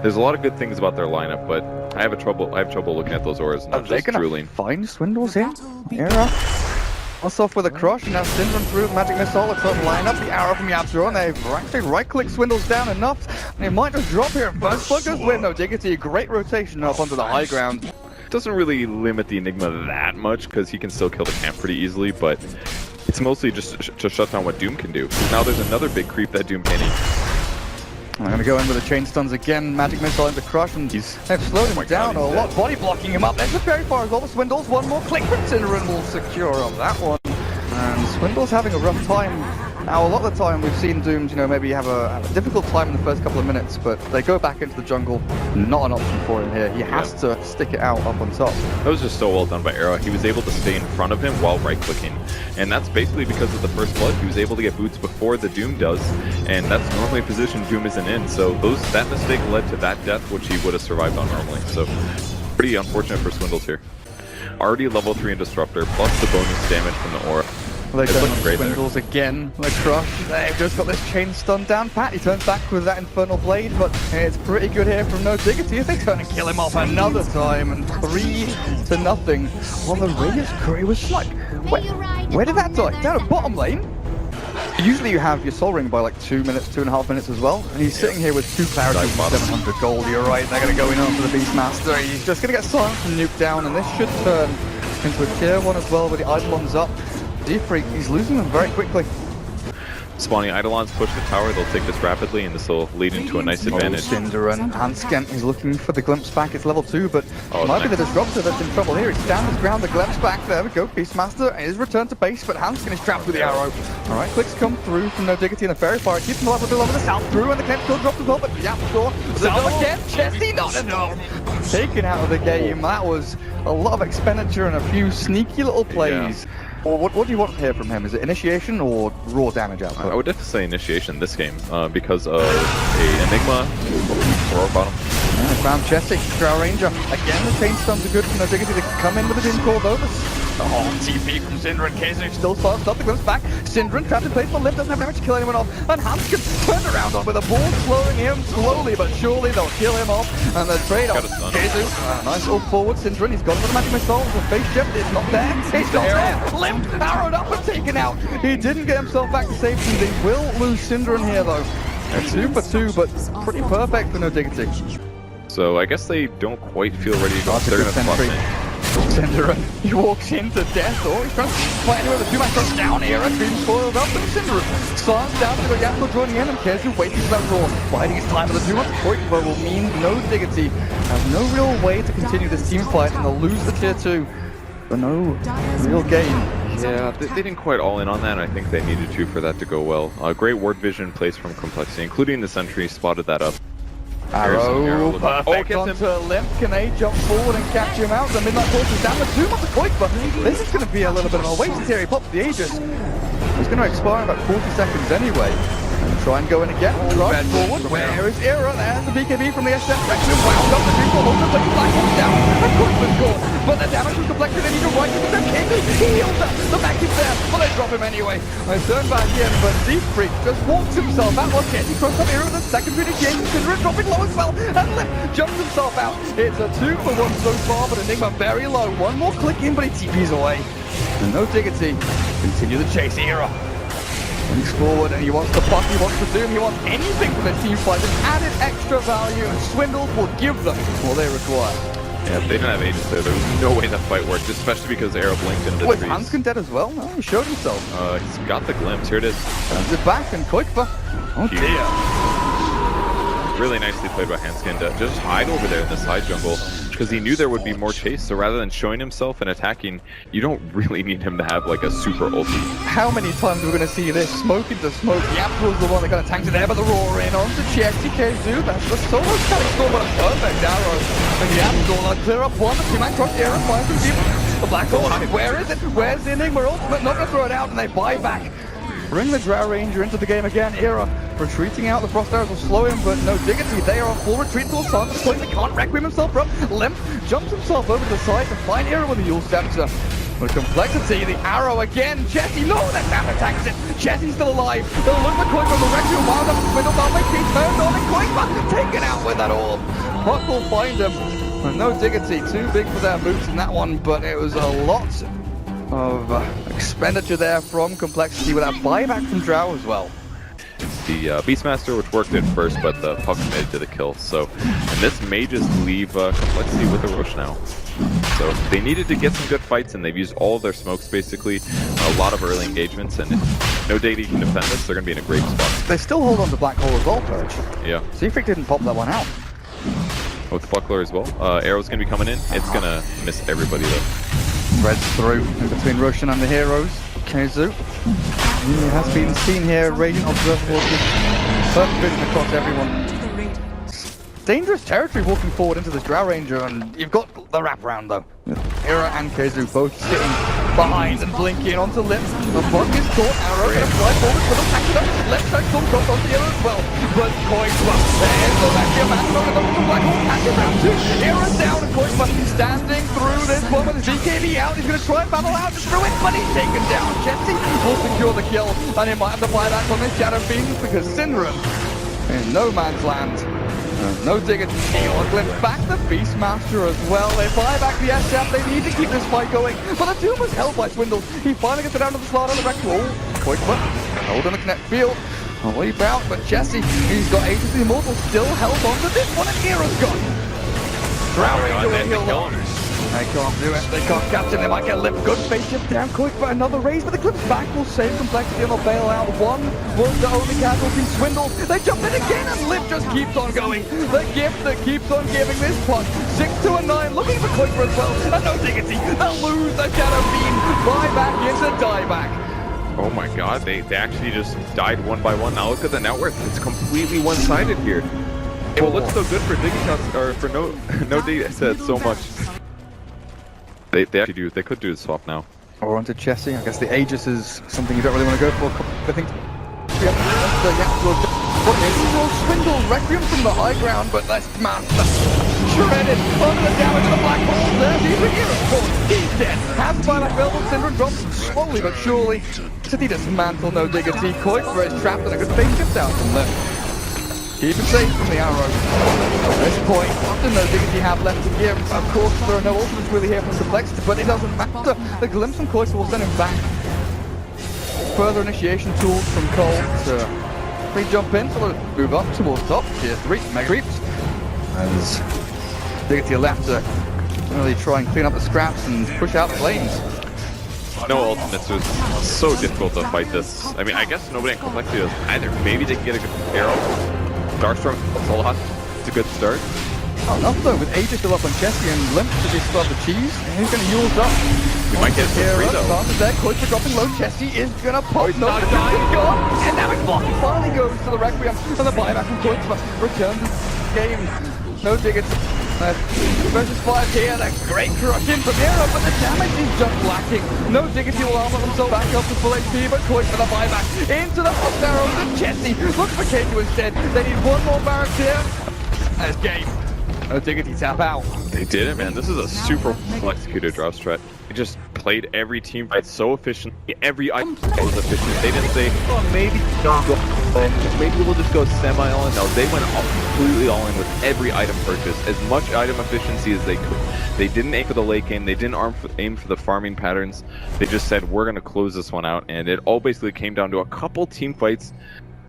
there's a lot of good things about their lineup, but I have trouble looking at those auras and Are not they just gonna drooling. find Swindles here? Era. Us off with a crush, and now Syndrome through the Magic Missile across lineup, the arrow from Yapzor, and they've actually right-click Swindles down enough, and it might just drop here. First blood goes with No Diggity, great rotation up onto the high ground. Doesn't really limit the Enigma that much, because he can still kill the camp pretty easily, but it's mostly just to shut down what Doom can do. Now there's another big creep that Doom can eat. I'm going to go in with the chain stuns again, Magic Missile into Crush, and they've slowed him down a lot, body blocking him up. There's the very far as well, the Swindles, one more click from Syndrome will secure up that one. And Swindle's having a rough time. Now, a lot of the time we've seen Dooms, maybe have a difficult time in the first couple of minutes, but they go back into the jungle. Not an option for him here. He has to stick it out up on top. That was just so well done by Era. He was able to stay in front of him while right-clicking. And that's basically because of the first blood. He was able to get boots before the Doom does, and that's normally a position Doom isn't in. So that mistake led to that death, which he would have survived on normally. So pretty unfortunate for Swindles here. Already level 3 in Disruptor, plus the bonus damage from the aura. They're going on Swindles again, the Crush. They've just got this chain stun down pat. He turns back with that Infernal Blade, but it's pretty good here from No Diggity. If they turn and kill him off another time, and 3-0 on the Radius Curry was like, where did that die? Down at bottom lane? Usually you have your Soul Ring by like 2 minutes, 2.5 minutes as well, and he's sitting here with 2 clarity and 700 gold. You're right, they're going to go in onto the Beastmaster. He's just going to get silenced and nuked down, and this should turn into a tier 1 as well with the Eidolons up. Freak, he's losing them very quickly. Spawning Eidolons push the tower, they'll take this rapidly, and this will lead into a nice advantage. Cinder and Hansken is looking for the glimpse back. It's level 2, but it might be the Disruptor that's in trouble here. He's down his ground, the glimpse back. There we go. Beastmaster is returned to base, but Hansken is trapped with the arrow. Alright, clicks come through from No Diggity and the Fairy Fire. Keeps him alive with the south through, and the Clamp still dropped as well, but Yapzor, South again, Chesty, not enough. Taken out of the game. That was a lot of expenditure and a few sneaky little plays. Yeah. Well, what do you want to hear from him? Is it initiation or raw damage output? I would definitely say initiation this game because of a Enigma or bottom. Yeah, found Chesty, Drow Ranger. Again, the chain stuns are good from No Diggity to come in with a Doom Core bonus. Oh, TP from Syndra and Kaiser still silenced up. The glimpse back. Syndra trapped in place, but Limp doesn't have damage to kill anyone off. And Hansken turned around on with a ball, slowing him slowly, but surely they'll kill him off. And the trade off. Kaiser, nice ult forward. Syndra, he's got another Magic Missile. The face shift is not there. He's not there. Limp arrowed up and taken out. He didn't get himself back to safety. They will lose Syndra in here though. A 2 for 2, but pretty perfect for No Diggity. So I guess they don't quite feel ready to go. They're going to swap in. Syndra, he walks into death, or he's trying to fight anywhere. The 2-man goes down here, and Dream spoiled up, but Syndra slides down to the Yapzor joining in, and Kezu waiting for that roar. Biding his time with the 2-man point will mean No Diggity has no real way to continue this team fight, and they'll lose the tier 2 for no real gain. Yeah, they didn't quite all in on that, and I think they needed to for that to go well. Great ward vision placed from Complexity, including the sentry, spotted that up. Arrow, perfect onto Limp. Can they jump forward and catch him out? The Midnight Force is down with 2 months of quick, but this is going to be a little bit of a waste here. He pops the Aegis. He's going to expire in about 40 seconds anyway. And try and go in again. Drive forward. Where is Era? There's the BKB from the SF. Rection wound up the people. Holder, but he's black down. A quick was gone. But the damage was deflected. They need to right into the king. He heals up. The back is there. But they drop him anyway. They turn back in, but Deep Freak just walks himself out. Well, he crossed up Era with the second initiation. Consider dropping low as well. And Lip jumps himself out. It's a 2 for 1 so far, but Enigma very low. One more click in, but he TP's away. And No Diggity continue the chase. Era moves forward, and he wants to buck, he wants to Doom, he wants anything from the team fight. Just added extra value, and Swindles will give them what they require. Yeah, if they didn't have Aegis there was no way that fight worked, especially because the arrow blinked into the trees. Wait, Hansken dead as well? No, he showed himself. He's got the glimpse, here it is. Turns it back, and Koikva. Oh dear. Really nicely played by Hansken to just hide over there in the side jungle, because he knew there would be more chase, so rather than showing himself and attacking, you don't really need him to have like a super ulti. How many times are we going to see this? Smoke into smoke. Yapzor's the one that kind of tanked it there, but the roar in onto Chesty Kaizu. That's the solo cutting storm, but a perfect arrow. And Yapzor like clear up one, the 2-man cross the arrow, finds him deep. The black hole, where is it? Where's the Enigma ultimate? Not going to throw it out, and they buy back. Bring the Drow Ranger into the game again. Era retreating out. The Frost Arrows will slow him, but No Diggity. They are on full retreat towards Sun. Point, they can't Requiem himself up. Limp jumps himself over to the side to find Era with a Yule Scepter. With complexity, the arrow again. Jesse, no, that Sam attacks it. Jesse's still alive. They'll look the Koikba, the Requiem wound up in the middle. He turned on and Koikba taken out with that orb. Puck will find him. And no diggity, too big for their boots in that one, but it was a lot of expenditure there from complexity with that buyback from Drow as well. The Beastmaster, which worked at first, but the puck committed to the kill. So, and this may just leave complexity with the Roche now. So they needed to get some good fights, and they've used all of their smokes basically, a lot of early engagements, and if no Data can defend this, they're going to be in a great spot. They still hold on to Black Hole as well, Purge. Yeah. Seafreak didn't pop that one out. With Buckler as well. Arrow's going to be coming in. It's going to miss everybody though. Threads through in between Roshan and the heroes. KZU. He has been seen here, Radiant Observable, perfect vision across everyone. Dangerous territory walking forward into this Drow Ranger, and you've got the wraparound though. Era and KZU both sitting behind and blinking onto Lip. The bug is caught, Arrow gonna fly forward for the pack it up. Left side comes across onto Era as well. But Koikba, there's the Vacuum Man throwing it over to Black Hole, catch it round two. Era's down and Koikba standing through this one with his DKB out. He's gonna try and battle out through it, but he's taken down. Jesse will secure the kill, and he might have to buy that on his Shadow Beams because Syndrome in no man's land. No diggity, on glimpse back the Beastmaster as well. They buy back the SF, they need to keep this fight going. But the Doom was held by Swindle. He finally gets it down to the slot on the back wall. Koikba, hold on the connect field. A leap out, but Jesse, he's got Agency Immortal still held on to this one, and Era's gone. Drow Ranger will heal on. They can't do it, they can't catch him, they might get Lip. Good face shift down, Koikba, another raise, but the clips back will save complexity and they'll bail out. One was the only casualty, Swindle. They jump in again and Lip just keeps on going. The gift that keeps on giving this puck. 6-9, looking for Koikba as well, and no diggity. They'll lose the Shadow Beam. Buy back into dieback. Oh my god, they actually just died one by one. Now look at the net worth, it's completely one-sided here. It will look so good for Dignitas, or for no Data said so much. They actually do. They could do the swap now. Or onto Jesse. I guess the Aegis is something you don't really want to go for. I think. Swindle Requiem from the high ground, but that's Master shredded under the damage of the Black Hole. There, he's a hero. He's dead. Has by that Velvet Syndrome drops slowly but surely. City dismantle, no diggity. Koikba is trapped and a good face shift out from there. Keep it safe from the arrow. At this point, after no diggity have left to give, of course there are no ultimates really here from complexity, but it doesn't matter. The glimpse from Koikba will send him back. Further initiation tools from coL to pre-jump in, so they'll move up towards top, tier 3, mega creeps. As diggity left to really try and clean up the scraps and push out the lanes. No ultimates, it was so difficult to fight this. I mean, I guess nobody in complexity does either. Maybe they can get a good arrow. Darkstorm, Solhat, it's a good start. Oh, enough though, with Aegis still up on Jesse and Limp to just start the cheese. And he's going to use up. We might get some free though. There, Koikba dropping low. Jesse is going to pop. No, the gone. And now it's blocked. Finally goes to the Requiem. And the buyback from Koikba returns the game. No diggity. Versus 5 here, that great crush in from Era, but the damage is just lacking. No diggity will armor themselves back up to full HP, but Koikba for the buyback into the hot arrows and Jesse. Look for K2 instead. They need one more barracks here. That's game. No diggity tap out. They did it, man. This is a super well executed draw strat. They just played every team fight so efficiently. Every item was efficient. They didn't say, oh, maybe maybe we'll just go semi all in. No, they went completely all in with every item purchase. As much item efficiency as they could. They didn't aim for the late game. They didn't aim for the farming patterns. They just said, we're going to close this one out. And it all basically came down to a couple team fights